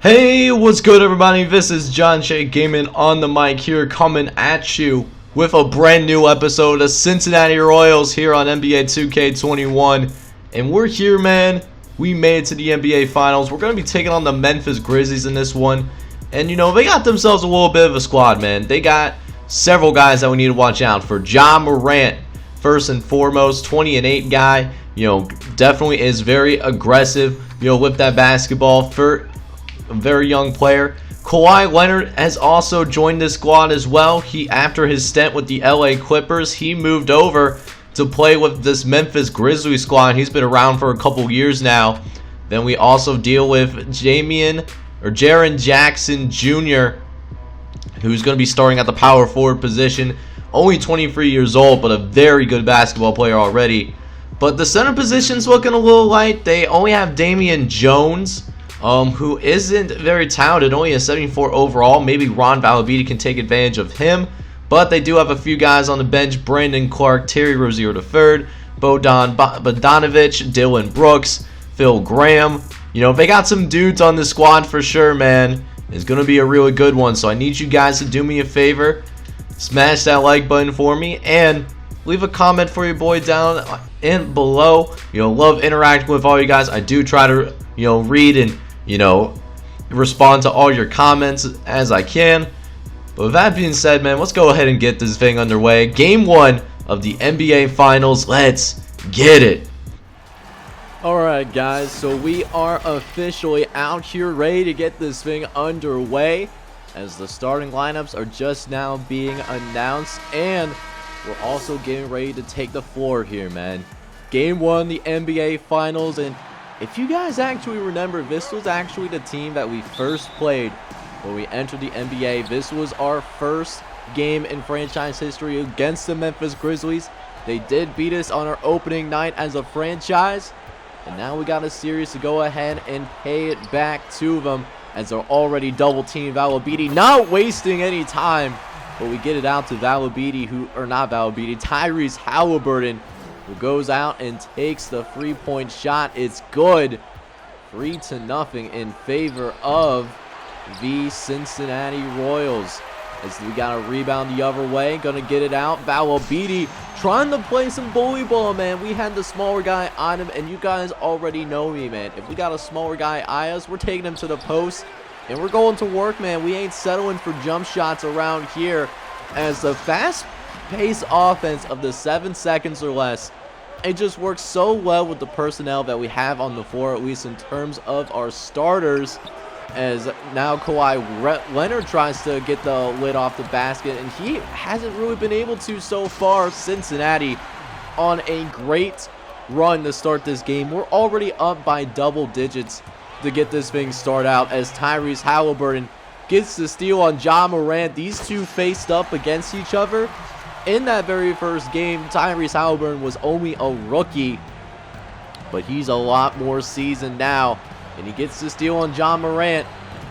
Hey, what's good everybody? This is John Shea Gaming on the mic here, coming at you with a brand new episode of Cincinnati Royals here on NBA 2K21. And we're here, man. We made it to the NBA Finals. We're going to be taking on the Memphis Grizzlies in this one. And you know, they got themselves a little bit of a squad, man. They got several guys that we need to watch out for. Ja Morant, first and foremost, 20-8 guy. You know, definitely is very aggressive, you know, with that basketball. For a very young player. Kawhi Leonard has also joined this squad as well. After his stint with the LA Clippers, he moved over to play with this Memphis Grizzlies squad. He's been around for a couple years now. Then we also deal with Jaren Jackson Jr., who's going to be starting at the power forward position. Only 23 years old, but a very good basketball player already. But the center position's looking a little light. They only have Damian Jones, who isn't very talented, only a 74 overall. Maybe Ron Valabidi can take advantage of him. But they do have a few guys on the bench. Brandon Clark, Terry Rozier III, Bodan Bogdanovic, Dylan Brooks, Phil Graham. You know, they got some dudes on the squad for sure, man. It's going to be a really good one. So I need you guys to do me a favor. Smash that like button for me. And leave a comment for your boy down in below. You know, love interacting with all you guys. I do try to, you know, read and, you know, respond to all your comments as I can. But with that being said, man, let's go ahead and get this thing underway. Game 1 of the NBA Finals. Let's get it. Alright guys, so we are officially out here ready to get this thing underway, as the starting lineups are just now being announced, and we're also getting ready to take the floor here, man. Game 1, the NBA Finals, and if you guys actually remember, this was actually the team that we first played when we entered the NBA. This was our first game in franchise history against the Memphis Grizzlies. They did beat us on our opening night as a franchise, and now we got a series to go ahead and pay it back to them, as they're already double teamed Valabidi, not wasting any time. But we get it out to Tyrese Halliburton, who goes out and takes the 3-point shot. It's good. 3-0 in favor of the Cincinnati Royals. As we got a rebound the other way, gonna get it out. Valabidi trying to play some bully ball, man. We had the smaller guy on him, and you guys already know me, man. If we got a smaller guy eye us, we're taking him to the post, and we're going to work, man. We ain't settling for jump shots around here, as the fast-paced offense of the 7 seconds or less, it just works so well with the personnel that we have on the floor, at least in terms of our starters. As now Kawhi Leonard tries to get the lid off the basket, and he hasn't really been able to so far. Cincinnati on a great run to start this game. We're already up by double digits to get this thing started out, as Tyrese Halliburton gets the steal on Ja Morant. These two faced up against each other in that very first game. Tyrese Halliburton was only a rookie, but he's a lot more seasoned now. And he gets the steal on Ja Morant,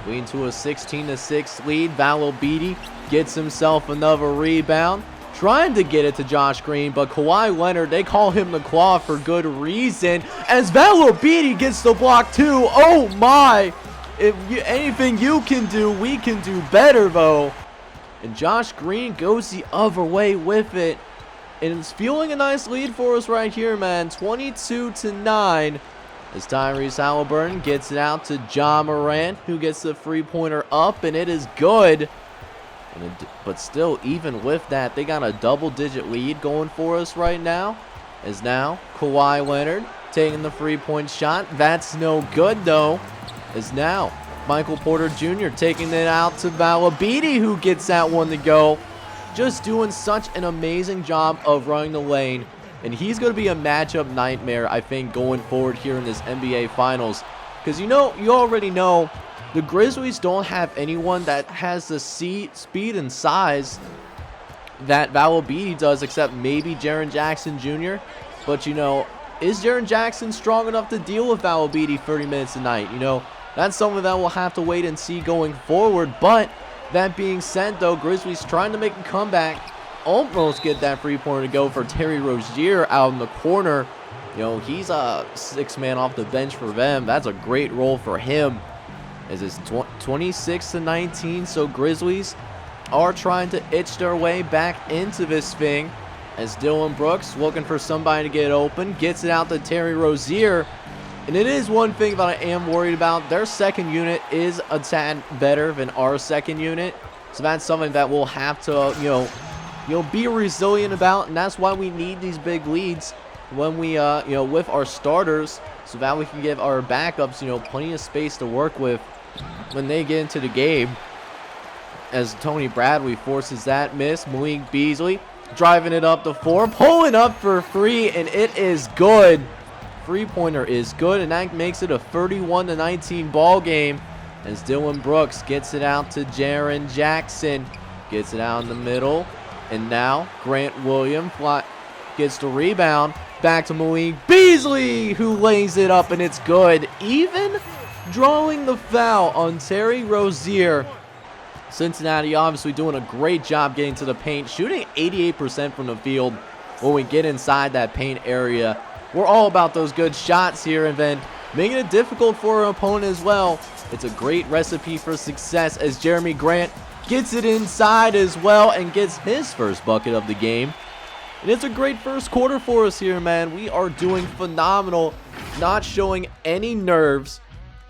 leading to a 16-6 lead. Valabidi gets himself another rebound, trying to get it to Josh Green, but Kawhi Leonard, they call him the Claw for good reason, as Valabidi gets the block too. Oh my! Anything you can do, we can do better though. And Josh Green goes the other way with it, and it's fueling a nice lead for us right here, man. 22-9. As Tyrese Halliburton gets it out to Ja Morant, who gets the 3-pointer up, and it is good. But still, even with that, they got a double-digit lead going for us right now. As now, Kawhi Leonard taking the 3-point shot. That's no good, though. As now, Michael Porter Jr. taking it out to Valabidi, who gets that one to go. Just doing such an amazing job of running the lane. And he's going to be a matchup nightmare, I think, going forward here in this NBA Finals. Because, you already know, the Grizzlies don't have anyone that has the speed and size that Valabidi does, except maybe Jaren Jackson Jr. But, you know, is Jaren Jackson strong enough to deal with Valabidi 30 minutes a night? You know, that's something that we'll have to wait and see going forward. But, that being said, though, Grizzlies trying to make a comeback. Almost get that 3-pointer to go for Terry Rozier out in the corner. You know, he's a 6-man off the bench for them. That's a great role for him. As it's 26-19, so Grizzlies are trying to itch their way back into this thing. As Dillon Brooks looking for somebody to get open, gets it out to Terry Rozier. And it is one thing that I am worried about. Their second unit is a tad better than our second unit. So that's something that we'll have to, be resilient about. And that's why we need these big leads when we, with our starters, so that we can give our backups, plenty of space to work with when they get into the game. As Tony Bradley forces that miss, Malik Beasley driving it up the floor, pulling up for three, and it is good. Three-pointer is good, and that makes it a 31-19 ball game. As Dillon Brooks gets it out to Jaren Jackson, gets it out in the middle, and now Grant Williams gets the rebound. Back to Malik Beasley, who lays it up, and it's good. Even drawing the foul on Terry Rozier. Cincinnati obviously doing a great job getting to the paint, shooting 88% from the field when we get inside that paint area. We're all about those good shots here, and then making it difficult for our opponent as well. It's a great recipe for success as Jeremy Grant gets it inside as well and gets his first bucket of the game. And it's a great first quarter for us here, man. We are doing phenomenal, not showing any nerves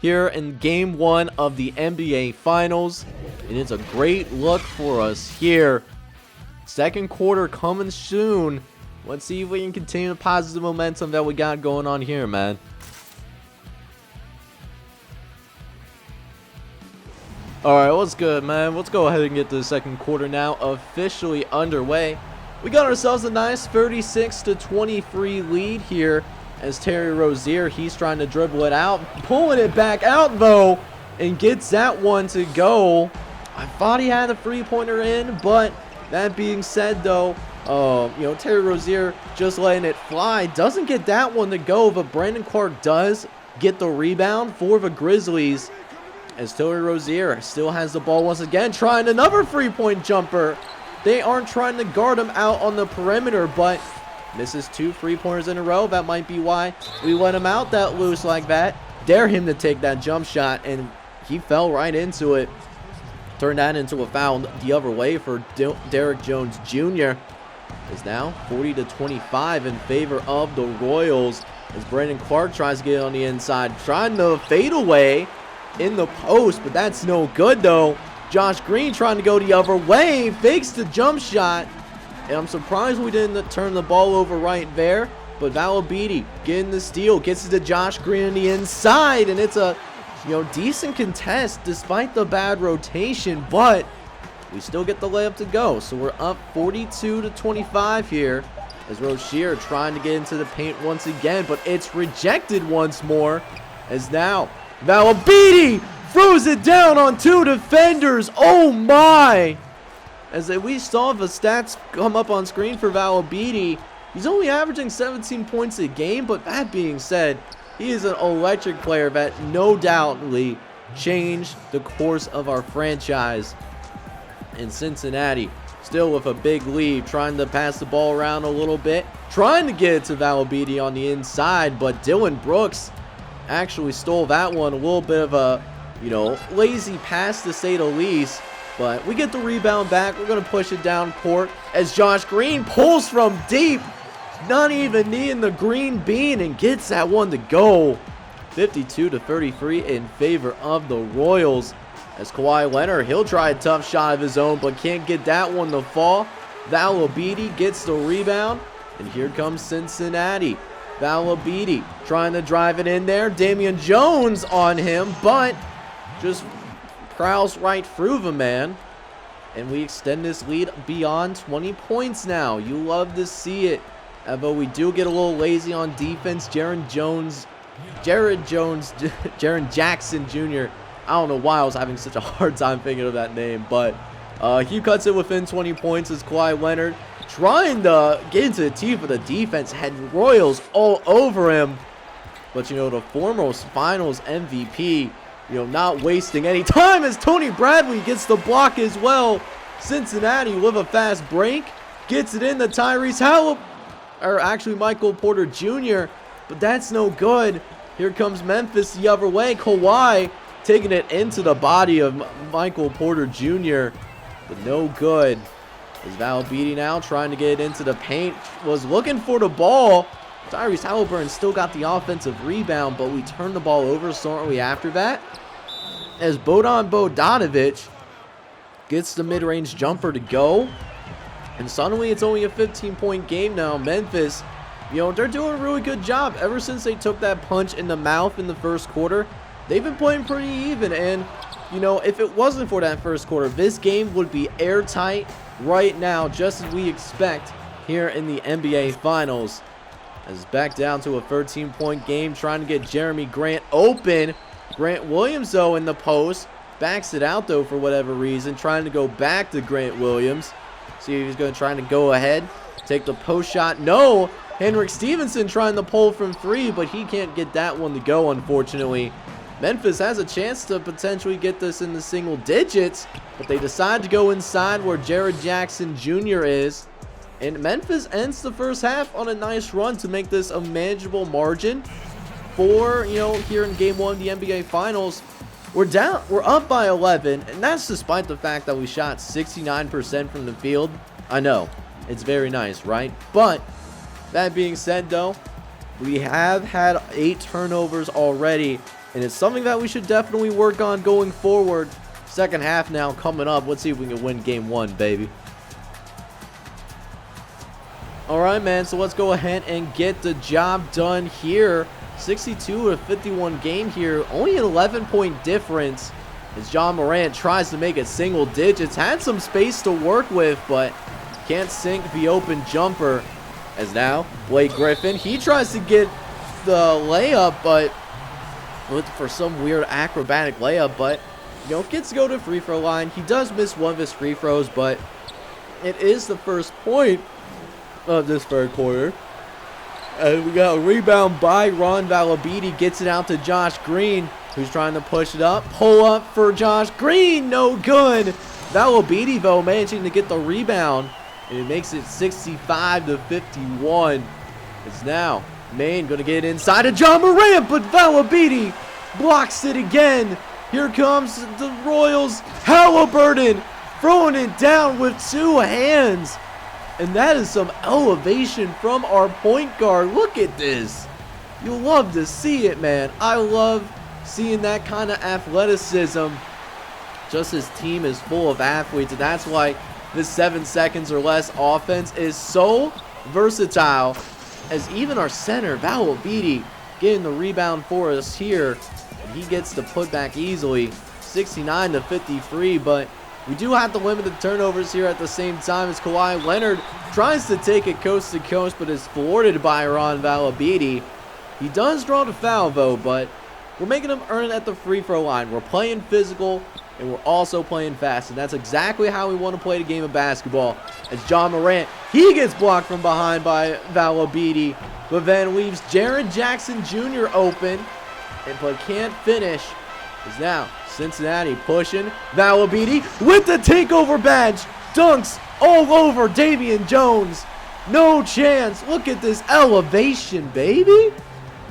here in game one of the NBA Finals. And it's a great look for us here. Second quarter coming soon. Let's see if we can continue the positive momentum that we got going on here, man. Alright, what's good, man? Let's go ahead and get the second quarter now officially underway. We got ourselves a nice 36-23 lead here as Terry Rozier, he's trying to dribble it out, pulling it back out though, and gets that one to go. I thought he had a three-pointer in, but that being said though, Terry Rozier just letting it fly. Doesn't get that one to go, but Brandon Clark does get the rebound for the Grizzlies. As Terry Rozier still has the ball once again, trying another three-point jumper. They aren't trying to guard him out on the perimeter, but misses two three-pointers in a row. That might be why we let him out that loose like that. Dare him to take that jump shot, and he fell right into it. Turned that into a foul the other way for Derrick Jones Jr. Is now 40-25 in favor of the Royals as Brandon Clark tries to get on the inside, trying to fade away in the post, but that's no good though. Josh Green trying to go the other way, fakes the jump shot, and I'm surprised we didn't turn the ball over right there. But Valabidi getting the steal, gets it to Josh Green on the inside, and it's a decent contest despite the bad rotation, but we still get the layup to go. So we're up 42-25 here as Rozier trying to get into the paint once again, but it's rejected once more as now Valabidi throws it down on two defenders. Oh my! As we saw the stats come up on screen for Valabidi, he's only averaging 17 points a game, but that being said, he is an electric player that no doubtly changed the course of our franchise. In Cincinnati, still with a big lead, trying to pass the ball around a little bit, trying to get it to Valabidi on the inside, but Dillon Brooks actually stole that one. A little bit of a lazy pass to say the least, but we get the rebound back. We're going to push it down court as Josh Green pulls from deep, not even needing the green bean, and gets that one to go. 52-33 in favor of the Royals as Kawhi Leonard, he'll try a tough shot of his own, but can't get that one to fall. Valabidi gets the rebound, and here comes Cincinnati. Valabidi trying to drive it in there. Damian Jones on him, but just prowls right through the man. And we extend this lead beyond 20 points now. You love to see it. Although we do get a little lazy on defense. Jaren Jackson Jr. I don't know why I was having such a hard time thinking of that name, but he cuts it within 20 points as Kawhi Leonard trying to get into the teeth of the defense, had Royals all over him. But the former finals MVP, not wasting any time as Tony Bradley gets the block as well. Cincinnati with a fast break, gets it in to Tyrese Michael Porter Jr., but that's no good. Here comes Memphis the other way. Kawhi taking it into the body of Michael Porter Jr., but no good. Is Valabidi now trying to get it into the paint, was looking for the ball. Tyrese Halliburton still got the offensive rebound, but we turned the ball over shortly after that, as Bojan Bogdanovic gets the mid-range jumper to go. And suddenly it's only a 15-point game now. Memphis, they're doing a really good job. Ever since they took that punch in the mouth in the first quarter, they've been playing pretty even. And, if it wasn't for that first quarter, this game would be airtight right now, just as we expect here in the NBA Finals. As back down to a 13-point game, trying to get Jeremy Grant open. Grant Williams, though, in the post. Backs it out, though, for whatever reason. Trying to go back to Grant Williams. See if he's going to try to go ahead. Take the post shot. No! Henrik Stevenson trying to pull from 3, but he can't get that one to go, unfortunately. Memphis has a chance to potentially get this in the single digits, but they decide to go inside where Jared Jackson Jr. is. And Memphis ends the first half on a nice run to make this a manageable margin for, here in Game 1 of the NBA Finals. We're up by 11, and that's despite the fact that we shot 69% from the field. I know, it's very nice, right? But that being said, though, we have had 8 turnovers already, and it's something that we should definitely work on going forward. Second half now coming up. Let's see if we can win Game 1, baby. All right, man, so let's go ahead and get the job done here. 62 to 51 game here, only an 11-point difference as John Morant tries to make it single digits. Had some space to work with, but can't sink the open jumper. As now, Blake Griffin, he tries to get the layup, but looking for some weird acrobatic layup, but gets to go to free throw line. He does miss one of his free throws, but it is the first point of this third quarter. And we got a rebound by Ron Valabidi. Gets it out to Josh Green, who's trying to push it up. Pull up for Josh Green. No good. Valabidi, though, managing to get the rebound. And it makes it 65 to 51. It's now Maine going to get inside of John Morant, but Valabidi blocks it again. Here comes the Royals. Halliburton throwing it down with 2 hands. And that is some elevation from our point guard. Look at this. You'll love to see it, man. I love seeing that kind of athleticism. Just his team is full of athletes, and that's why this 7 seconds or less offense is so versatile. As even our center, Valabidi, getting the rebound for us here. And he gets the putback easily. 69 to 53, but we do have to limit the turnovers here at the same time as Kawhi Leonard tries to take it coast to coast, but is thwarted by Ron Valabidi. He does draw the foul, though, but we're making him earn it at the free throw line. We're playing physical, and we're also playing fast, and that's exactly how we want to play the game of basketball. As John Morant, he gets blocked from behind by Valabidi, but then leaves Jared Jackson Jr. open, but can't finish. Is now Cincinnati pushing. Valabidi with the takeover badge. Dunks all over Damian Jones. No chance. Look at this elevation, baby.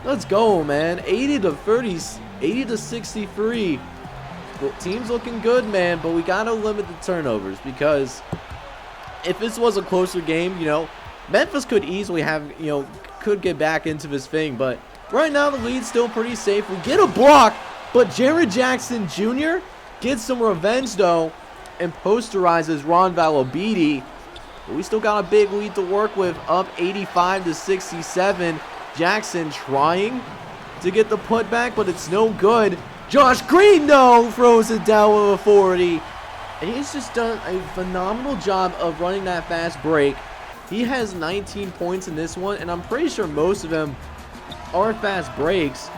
Let's go, man. 80 to 30, 80 to 63. The team's looking good, man, but we got to limit the turnovers because if this was a closer game, Memphis could easily have, could get back into this thing, but right now the lead's still pretty safe. We get a block, but Jared Jackson Jr. gets some revenge, though, and posterizes Ron Valabidi. But we still got a big lead to work with, up 85 to 67. Jackson trying to get the putback, but it's no good. Josh Green, though, throws it down with authority. And he's just done a phenomenal job of running that fast break. He has 19 points in this one, and I'm pretty sure most of them are fast breaks.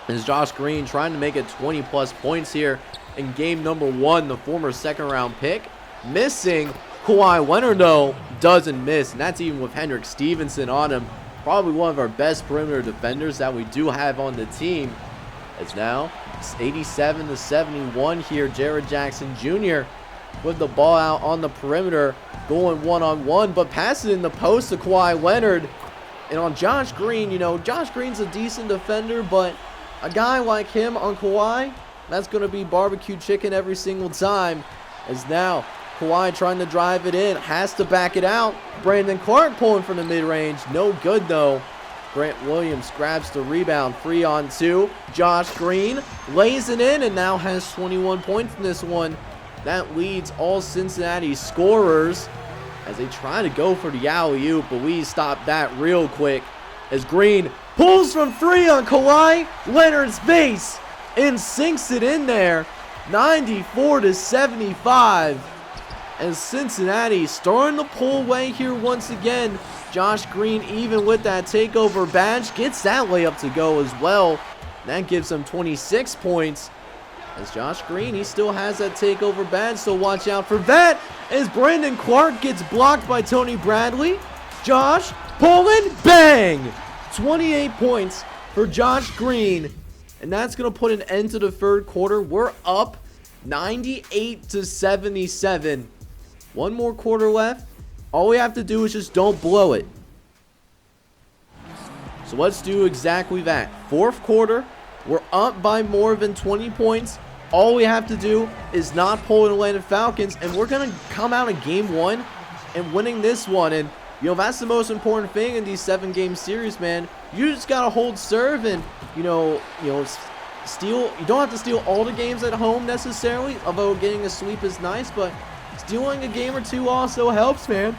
As Josh Green trying to make it 20-plus points here in game number 1, the former second-round pick. Missing. Kawhi Leonard, though, doesn't miss, and that's even with Henrik Stevenson on him. Probably one of our best perimeter defenders that we do have on the team. It's now 87 to 71 here. Jared Jackson Jr. with the ball out on the perimeter, going one-on-one, but passing in the post to Kawhi Leonard. And on Josh Green, Josh Green's a decent defender, but a guy like him on Kawhi, that's going to be barbecue chicken every single time. As now, Kawhi trying to drive it in, has to back it out. Brandon Clark pulling from the mid-range, no good though. Grant Williams grabs the rebound, 3-on-2. Josh Green lays it in and now has 21 points in this one. That leads all Cincinnati scorers as they try to go for the alley-oop, but we stop that real quick as Green pulls from 3 on Kawhi Leonard's face and sinks it in there, 94-75. As Cincinnati starting to pull away here once again. Josh Green, even with that takeover badge, gets that layup to go as well. That gives him 26 points. As Josh Green, he still has that takeover badge, so watch out for that. As Brandon Clark gets blocked by Tony Bradley. Josh pulling, bang! 28 points for Josh Green. And that's going to put an end to the third quarter. We're up 98-77. One more quarter left. All we have to do is just don't blow it. So let's do exactly that. Fourth quarter, we're up by more than 20 points. All we have to do is not pull an Atlanta Falcons, and we're going to come out of game one and winning this one. And, you know, that's the most important thing in these 7-game series, man. You just got to hold serve and, you know, steal. You don't have to steal all the games at home necessarily, although getting a sweep is nice, but stealing a game or two also helps, man. It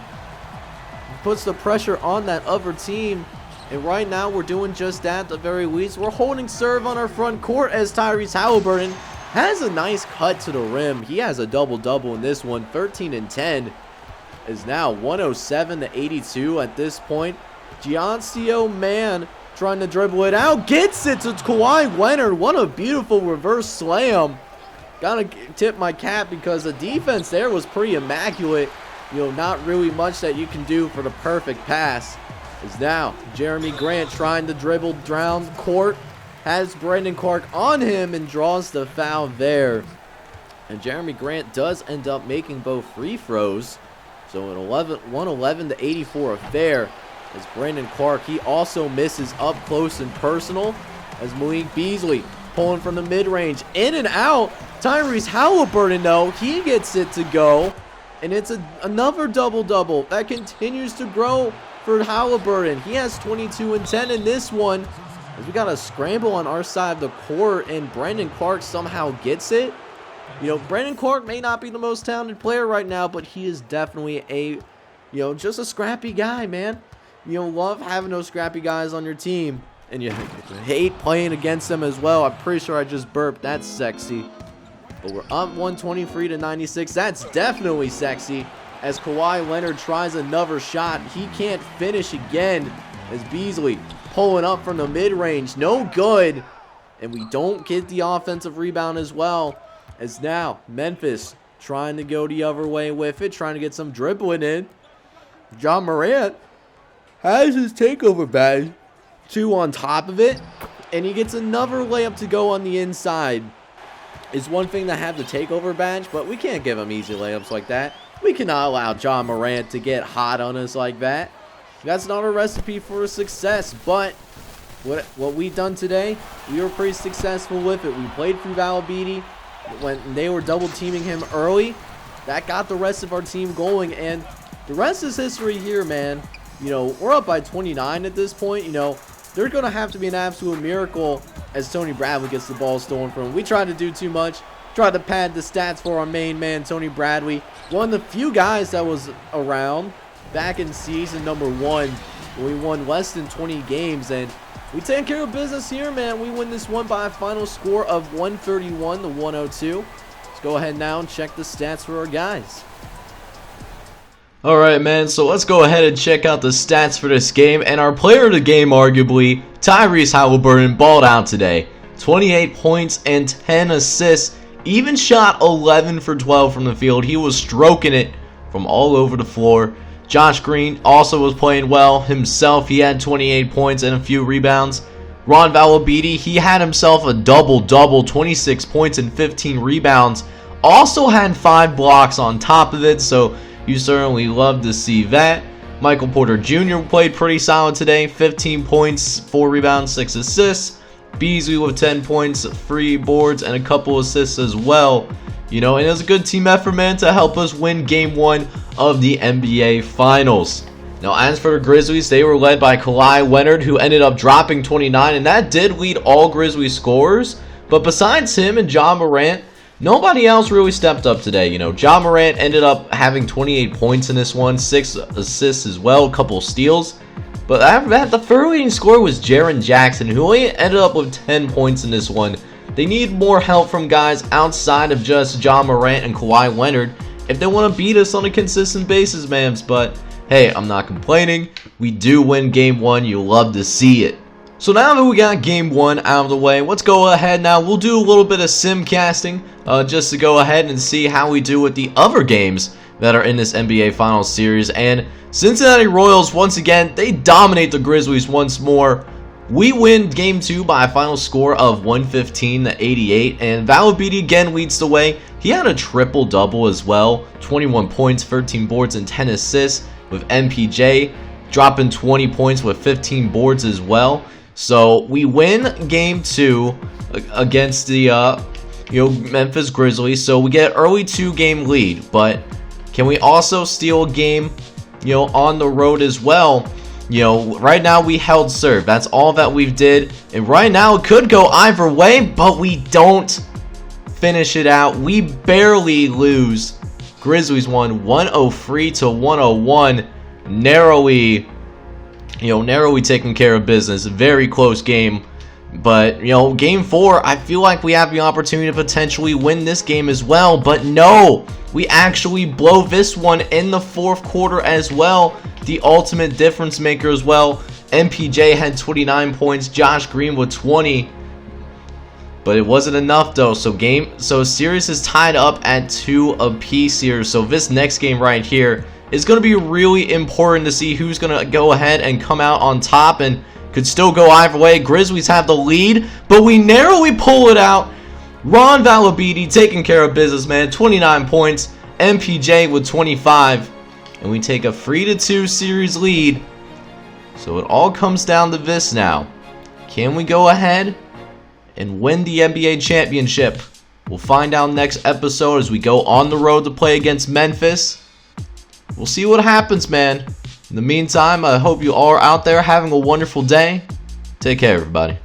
puts the pressure on that other team. And right now, we're doing just that at the very least. We're holding serve on our front court as Tyrese Halliburton has a nice cut to the rim. He has a double-double in this one. 13 and 10 is now 107-82 at this point. Giancio Mann trying to dribble it out. Gets it to Kawhi Leonard. What a beautiful reverse slam. Gotta tip my cap because the defense there was pretty immaculate. You know, not really much that you can do for the perfect pass. Is now Jeremy Grant trying to dribble down court. Has Brandon Clark on him and draws the foul there. And Jeremy Grant does end up making both free throws. So an 111-84 affair. As Brandon Clark, he also misses up close and personal. As Malik Beasley pulling from the mid-range, in and out. Tyrese Halliburton, though, he gets it to go. And it's another double-double that continues to grow for Halliburton. He has 22 and 10 in this one. As we got a scramble on our side of the court, and Brandon Clark somehow gets it. You know, Brandon Clark may not be the most talented player right now, but he is definitely just a scrappy guy, man. You know, love having those scrappy guys on your team. And you hate playing against them as well. I'm pretty sure I just burped. That's sexy. But we're up 123-96. That's definitely sexy. As Kawhi Leonard tries another shot. He can't finish again. As Beasley pulling up from the mid-range. No good. And we don't get the offensive rebound as well. As now Memphis trying to go the other way with it. Trying to get some dribbling in. John Morant has his takeover badge. 2 on top of it. And he gets another layup to go on the inside. It's one thing to have the takeover badge, but we can't give him easy layups like that. We cannot allow John Morant to get hot on us like that. That's not a recipe for success, but what we've done today, we were pretty successful with it. We played through Valabidi when they were double teaming him early. That got the rest of our team going, and the rest is history here, man. You know, we're up by 29 at this point. You know, there's going to have to be an absolute miracle as Tony Bradley gets the ball stolen from him. We tried to do too much. Tried to pad the stats for our main man, Tony Bradley. One of the few guys that was around back in season number 1 when we won less than 20 games. And we take care of business here, man. We win this one by a final score of 131-102. Let's go ahead now and check the stats for our guys. Alright, man, so let's go ahead and check out the stats for this game. And our player of the game, arguably, Tyrese Halliburton, balled out today. 28 points and 10 assists. Even shot 11 for 12 from the field. He was stroking it from all over the floor. Josh Green also was playing well himself. He had 28 points and a few rebounds. Ron Valabidi, he had himself a double-double, 26 points and 15 rebounds. Also had 5 blocks on top of it, so you certainly love to see that. Michael Porter Jr. played pretty solid today. 15 points, 4 rebounds, 6 assists. Beasley with 10 points, 3 boards, and a couple assists as well. You know, and it was a good team effort, man, to help us win Game 1 of the NBA Finals. Now, as for the Grizzlies, they were led by Kawhi Leonard, who ended up dropping 29, and that did lead all Grizzlies scorers. But besides him and Ja Morant, nobody else really stepped up today. You know, Ja Morant ended up having 28 points in this one, 6 assists as well, a couple steals. But after that, the third leading scorer was Jaren Jackson, who only ended up with 10 points in this one. They need more help from guys outside of just Ja Morant and Kawhi Leonard if they want to beat us on a consistent basis, mams. But hey, I'm not complaining. We do win Game 1. You'll love to see it. So now that we got Game 1 out of the way, let's go ahead now. We'll do a little bit of sim casting just to go ahead and see how we do with the other games that are in this NBA Finals series. And Cincinnati Royals, once again, they dominate the Grizzlies once more. We win Game 2 by a final score of 115-88, and Valabidi again leads the way. He had a triple-double as well, 21 points, 13 boards, and 10 assists, with MPJ dropping 20 points with 15 boards as well. So we win Game 2 against the Memphis Grizzlies. So we get an early 2-game lead, but can we also steal a game, on the road as well? Right now we held serve. That's all that we did, and right now it could go either way, but we don't finish it out. We barely lose. Grizzlies won 103-101. Narrowly taking care of business. Very close game. But, Game 4, I feel like we have the opportunity to potentially win this game as well. But no, we actually blow this one in the fourth quarter as well. The ultimate difference maker as well. MPJ had 29 points. Josh Green with 20. But it wasn't enough though. So series is tied up at 2 apiece here. So this next game right here is going to be really important to see who's going to go ahead and come out on top, and could still go either way. Grizzlies have the lead, but we narrowly pull it out. Ron Valabidi taking care of business, man. 29 points. MPJ with 25. And we take a 3-2 series lead. So it all comes down to this now. Can we go ahead and win the NBA championship? We'll find out next episode as we go on the road to play against Memphis. We'll see what happens, man. In the meantime, I hope you all are out there having a wonderful day. Take care, everybody.